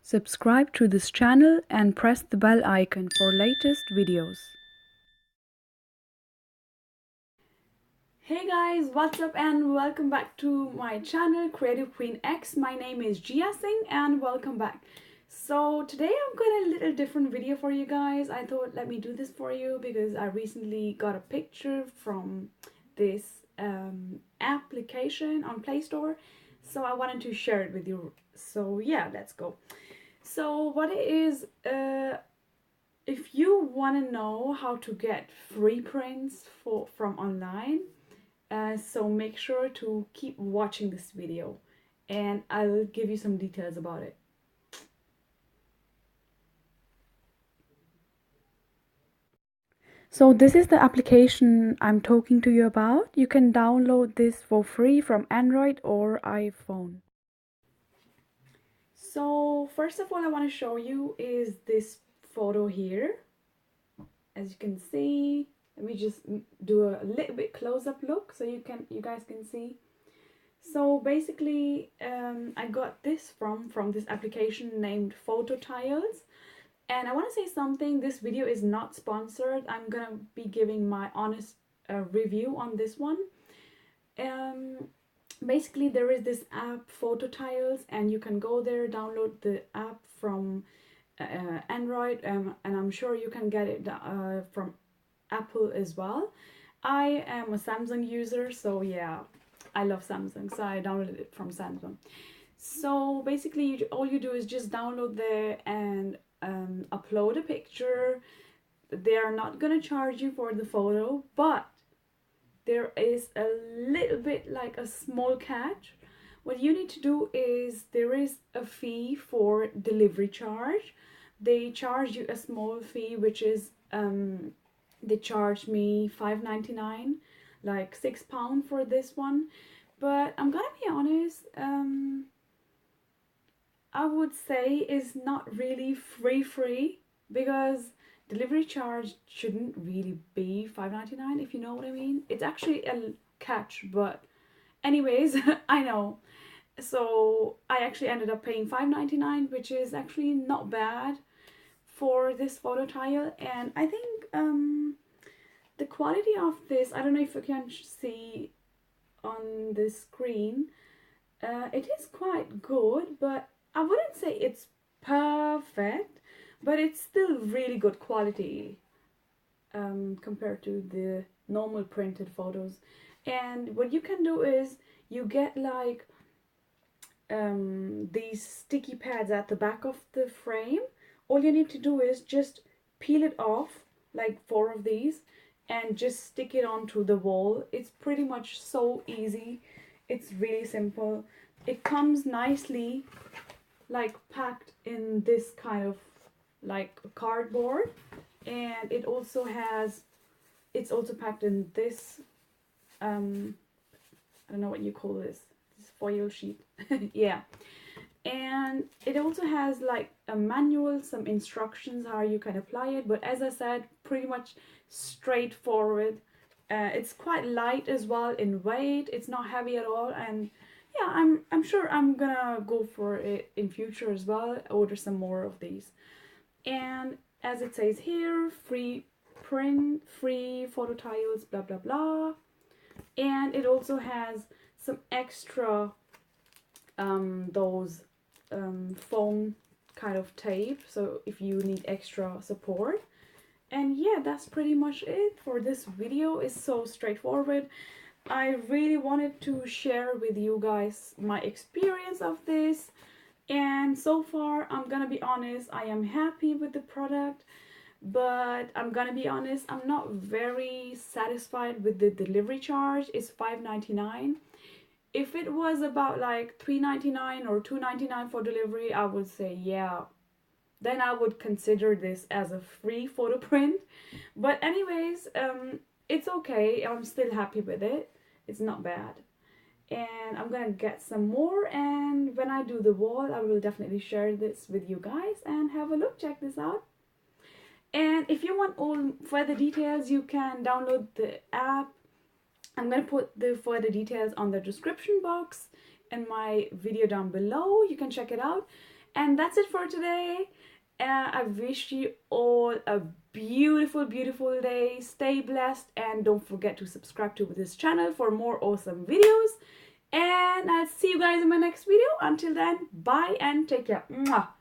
Subscribe to this channel and press the bell icon for latest videos. Hey guys, what's up and welcome back to my channel Creative Queen X. My name is Jiya and welcome back. So today I've got a little different video for you guys. I thought let me do this for you because I recently got a picture from this application on Play Store. So I wanted to share it with you. So yeah, let's go. So what it is, if you want to know how to get free prints from online, so make sure to keep watching this video and I'll give you some details about it. So this is the application I'm talking to you about. You can download this for free from Android or iPhone. So first of all I want to show you is this photo here. As you can see, let me just do a little bit close-up look so you guys can see. So basically I got this from this application named Photo Tiles, and I want to say something. This video is not sponsored. I'm gonna be giving my honest review on this one. Basically there is this app Photo Tiles, and you can go there, download the app from Android, and I'm sure you can get it from Apple as well. I am a Samsung user, so yeah, I love Samsung, so I downloaded it from Samsung. So basically all you do is just download there and upload a picture. They are not gonna charge you for the photo, but there is a little bit like a small catch. What you need to do is there is a fee for delivery charge. They charge you a small fee, which is they charged me $5.99, like £6 for this one. But I'm gonna be honest, I would say is not really free because delivery charge shouldn't really be $5.99, if you know what I mean. It's actually a catch, but anyways, I know. So I actually ended up paying $5.99, which is actually not bad for this photo tile. And I think the quality of this, I don't know if you can see on the screen, it is quite good, but I wouldn't say it's perfect, but it's still really good quality compared to the normal printed photos. And what you can do is you get like these sticky pads at the back of the frame. All you need to do is just peel it off, like 4 of these, and just stick it onto the wall. It's pretty much so easy. It's really simple. It comes nicely like packed in this kind of like cardboard, and it's also packed in this I don't know what you call this foil sheet. Yeah, and it also has like a manual, some instructions how you can apply it, but as I said, pretty much straightforward. It's quite light as well in weight. It's not heavy at all, and yeah, I'm sure I'm gonna go for it in future as well, order some more of these. And as it says here, free print, free photo tiles, blah blah blah. And it also has some extra those foam kind of tape, so if you need extra support. And yeah, that's pretty much it for this video. It's so straightforward. I really wanted to share with you guys my experience of this, and so far I'm gonna be honest, I am happy with the product, but I'm gonna be honest, I'm not very satisfied with the delivery charge. It's $5.99. If it was about like $3.99 or $2.99 for delivery, I would say yeah, then I would consider this as a free photo print. But anyways, it's okay. I'm still happy with it. It's not bad. And I'm gonna get some more, and when I do the wall I will definitely share this with you guys and have a look. Check this out. And if you want all further details, you can download the app. I'm gonna put the further details on the description box and my video down below. You can check it out. And that's it for today. I wish you all a beautiful, beautiful day. Stay blessed, and don't forget to subscribe to this channel for more awesome videos. And I'll see you guys in my next video. Until then, bye and take care. Mwah.